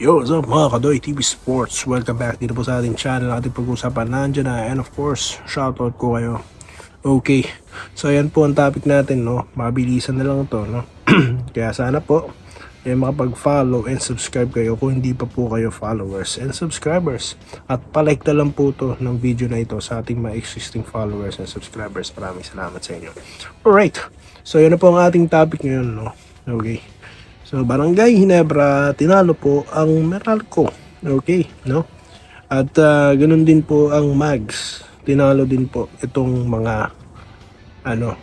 Yo, what's up mga Kadoy TV Sports? Welcome back dito po sa ating channel. Ating pag-usapan nandiyan na, and of course, shoutout ko kayo. Okay, so yan po ang topic natin, no? Mabilisan na lang to, no? Kaya sana po makapag-follow and subscribe kayo kung hindi pa po kayo followers and subscribers. At palike na lang po to ng video na ito sa ating mga existing followers and subscribers. Maraming salamat sa inyo. Alright, so yan na po ang ating topic ngayon, no? Okay. So, Barangay Ginebra, tinalo po ang Meralco. Okay, no? At ganun din po ang Mags. Tinalo din po itong mga ang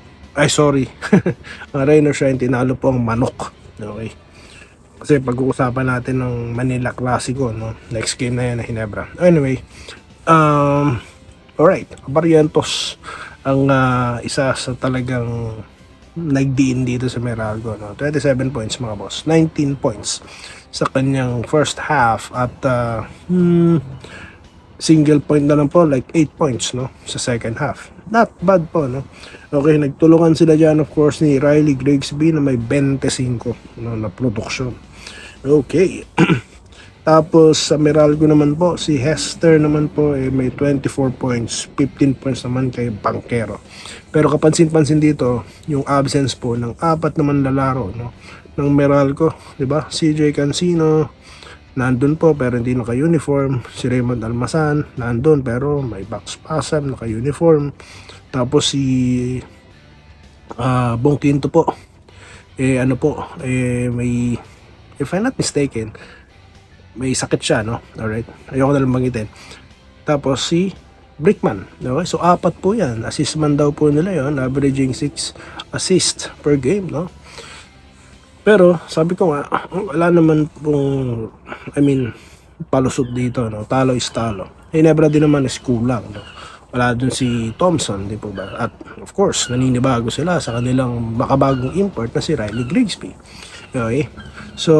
Rainer Shine, tinalo po ang Manok. Okay. Kasi pag-uusapan natin ng Manila Clasico, no? Next game na yan na Ginebra. Anyway, alright, Barrientos ang isa sa talagang nagdiin dito sa Meralco, no? 27 points mga boss, 19 points sa kanyang first half at single point na lang po, like 8 points, no, sa second half. Not bad po, no? Okay, nagtulungan sila dyan, of course, ni Riley Grigsby na may 25, no, na production. Okay. Tapos sa Meralco naman po, si Hester naman po may 24 points, 15 points naman kay Banquero. Pero kapansin-pansin dito, yung absence po ng apat naman lalaro, no, ng Meralco, 'di ba? CJ Cancino nandun po pero hindi naka-uniform. Si Raymond Almasan nandun pero may back spasm, naka-uniform. Tapos si Bong Quinto po, may, if I'm not mistaken, may sakit siya, no? Alright, ayoko na lang bangitin. Tapos si Brickman, okay? So apat po yan, assist man daw po nila yon, averaging 6 assists per game, no? Pero sabi ko nga, wala naman pong, palusot dito, no? Talo is talo. Ginebra din naman is kulang, no? Wala dun si Thompson, di po ba? At of course, naninibago sila sa kanilang makabagong import na si Riley Grigsby. Okay? So,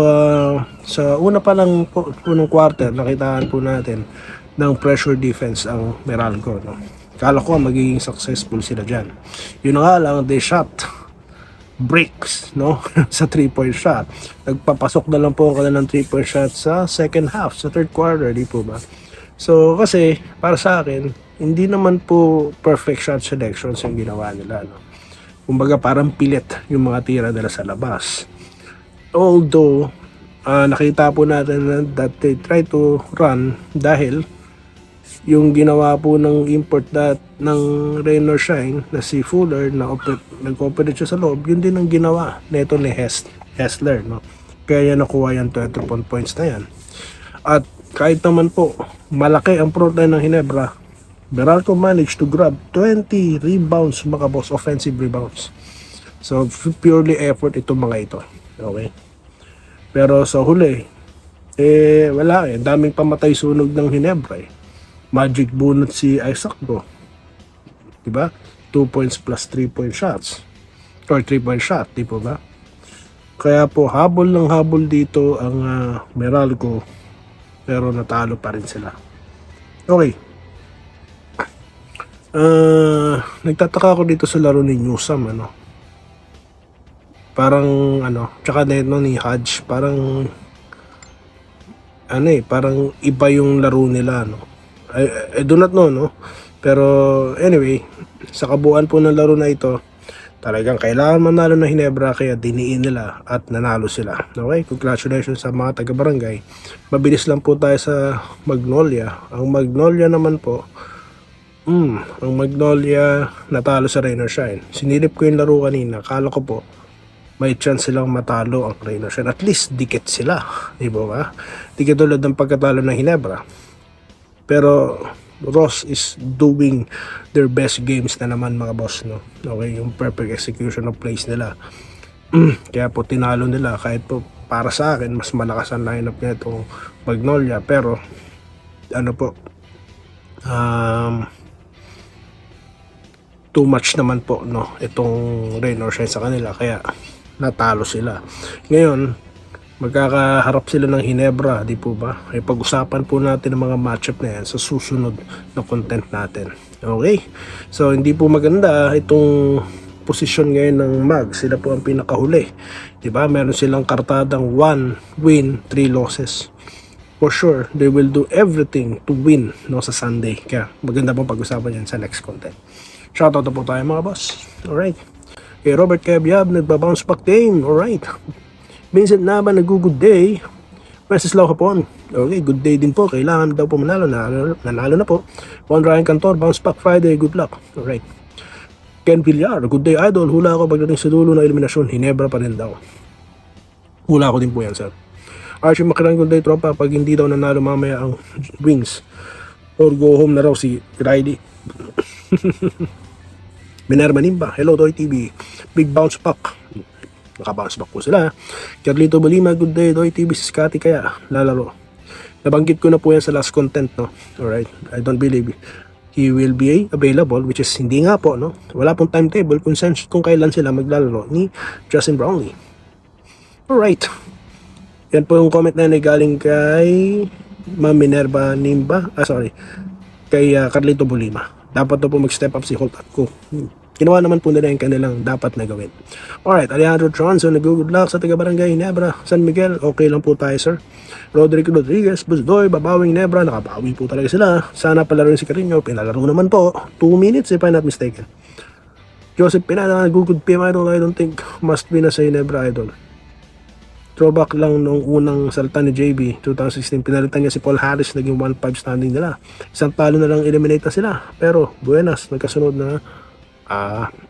sa una pa lang po, unang quarter, nakitaan po natin ng pressure defense ang Meralco, no? Kala ko magiging successful sila dyan. Yun nga lang, they shot breaks, no? Sa 3-point shot. Nagpapasok na lang po ang kanilang 3-point shot sa second half, sa third quarter, di po ba? So, kasi, para sa akin, hindi naman po perfect shot selections yung ginawa nila, no? Kumbaga, parang pilit yung mga tira nila sa labas. Although, nakita po natin that they try to run dahil yung ginawa po ng import ng Rainer Shine na si Fuller na nag-operate siya sa loob, yun din ang ginawa neto ni Hessler, no? Kaya nakuha yan 20 points na yan. At kahit naman po malaki ang frontline ng Ginebra, Meralco managed to grab 20 rebounds, mga boss, offensive rebounds. So purely effort itong mga ito. Okay. Pero sa huli, wala daming pamatay sunog ng Ginebra Magic bunot si Isaac Go. Diba? 2 points plus 3-point shots. Or 3-point shot, di po ba? Kaya po, habol ng habol dito ang Meralco. Pero natalo pa rin sila. Okay. Nagtataka ako dito sa laro ni Newsome, parang tsaka ni Hodge, parang parang iba yung laro nila, no? I do not know, no? Pero anyway, sa kabuuan po ng laro na ito, talagang kailangan manalo na Ginebra, kaya diniin nila at nanalo sila. Okay, congratulations sa mga taga-barangay. Mabilis lang po tayo sa Magnolia. Ang Magnolia naman po, ang Magnolia natalo sa Rainer Shine. Sinilip ko yung laro kanina, akala ko po may chance silang matalo ang Rainer Shine. At least dikit sila, di ba? Dikit tulad ng pagkatalo ng Ginebra. Pero Ross is doing their best games na naman, mga boss, no? Okay, yung perfect execution of plays nila. Kaya po tinalo nila, kahit po para sa akin mas malakas ang lineup niya itong Magnolia, pero too much naman po, no, itong Rainer Shine sa kanila, kaya natalo sila. Ngayon, magkakaharap sila ng Ginebra, di po ba? Ay pag-usapan po natin ang mga matchup na yan sa susunod na content natin. Okay? So, hindi po maganda itong posisyon ngayon ng Mag. Sila po ang pinakahuli. Di ba? Meron silang kartadang 1 win, 3 losses. for sure, they will do everything to win no, sa Sunday. Kaya maganda pong pag-usapan yan sa next content. Shoutout na po tayo mga boss. Alright. Kay Robert Cabiab, nagbabounce back game. Alright. Vincent Nava, nag-good day. Versus Lau Hapon. Okay, good day din po. Kailangan daw po manalo. Nanalo na po. Juan Ryan Cantor, bounce back Friday. Good luck. Alright. Ken Villar, good day idol. Hula ako pagdating sa dulo ng eliminasyon. Hinebra pa rin daw. Hula ko din po yan, sir. Archie Makiran, good day tropa. Pag hindi daw nanalo mamaya ang Wings. Or go home na raw si Riley. Minerva Nimba, hello Toy TV. Big bounce back. Naka-bounce back po sila. Carlito Bolima, good day Toy TV. Si Scotty kaya lalaro. Nabanggit ko na po yan sa last content, no? Alright, I don't believe he will be available, which is hindi nga po, no? Wala pong timetable kung kailan sila maglalaro ni Justin Brownlee. Alright. Yan po yung comment na yun ay galing kay Ma'am Minerva Nimba. Kay Carlito Bolima. Dapat na po mag-step up si Holt at Co. Ginawa naman po nila yung kanilang dapat na gawin. Alright, Alejandro Tronson, nag-good luck sa taga-barangay Nebra, San Miguel. Okay lang po tayo, sir. Rodrigo Rodriguez, Busdoy, babawing Nebra. Nakabawi po talaga sila. Sana palaro si Carino. Pinalaro naman po. 2 minutes if I'm not mistaken. Joseph Pinana, nag-good PM idol. I don't think must be na sa Nebra idol. Throwback lang nung unang salta ni JB 2016, pinalitan niya si Paul Harris, naging 1-5 standing nila. Isang talo na lang eliminate na sila. Pero buenas, nagkasunod na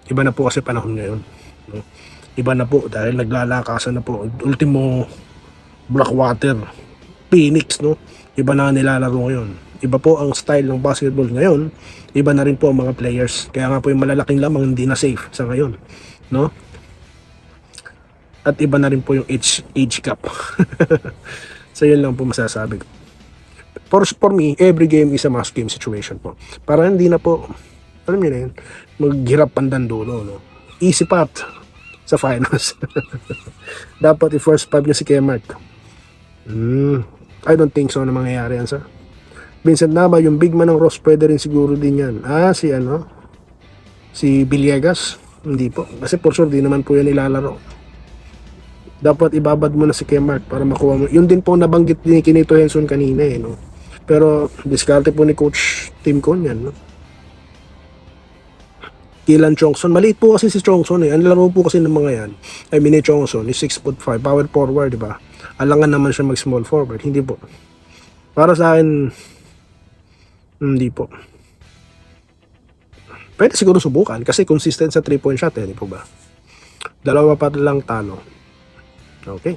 iba na po kasi panahon ngayon, no? Iba na po dahil naglalakasan na po. Ultimo Blackwater, Phoenix, no? Iba na nilalaro ngayon. Iba po ang style ng basketball ngayon. Iba na rin po ang mga players. Kaya nga po yung malalaking lamang hindi na safe sa ngayon, no? At iba na rin po yung age gap. So yun lang po masasabi ko. For me, every game is a must game situation po. Para hindi na po, alam niyo na yun, maghirap pandan dulo, no? Easy path sa finals. Dapat i-first 5 niya si Kemart. I don't think so na mangyayari yan, sir. Vincent Nava, yung big man ng Ross, pwede rin siguro din yan. Si Villegas? Hindi po. Kasi for sure, di naman po yan ilalaro. Dapat ibabad mo na si Kemart para makuha mo. Yun din po nabanggit ni Kinito Henson kanina, no? Pero diskarte po ni Coach Tim Con yan, no? Kilan Chongson, maliit po kasi si Chongson, eh. Ang laro po kasi ng mga yan, ni Chongson is 6'5", power forward, diba? Alangan naman siya mag small forward, hindi po. Para sa akin, hindi po. Pwede siguro subukan kasi consistent sa 3-point shot, di po ba? Dalawa pa lang talo. Okay.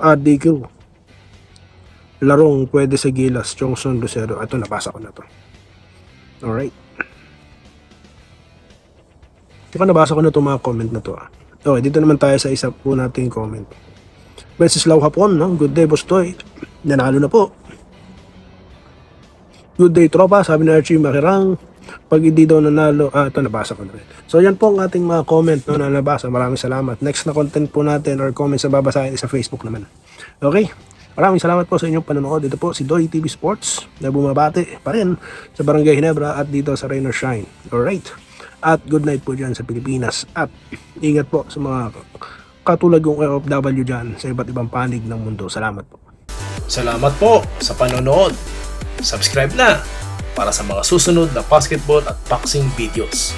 RDQ. Larong pwede sa Gilas, Chongson, Lucero. Ito, nabasa ko na to. Alright. Nabasa ko na itong mga comment na to. Okay, dito naman tayo sa isa po nating comment. Wenceslao Hapon, no? Good day, Boss Toy. Nanalo na po. Good day, tropa. Sabi ni Archie Makirang. Pag hindi daw nanalo, ito nabasa ko na rin. So yan po ang ating mga comment, no, na nabasa. Maraming salamat. Next na content po natin or comments na babasahin sa Facebook naman. Okay? Maraming salamat po sa inyong panonood. Ito po si Doy TV Sports na bumabati pa rin sa Barangay Ginebra at dito sa Rain or Shine. Alright? At good night po dyan sa Pilipinas. At ingat po sa mga katulad kong OFW dyan sa iba't ibang panig ng mundo. Salamat po. Salamat po sa panonood. Subscribe na para sa mga susunod na basketball at boxing videos.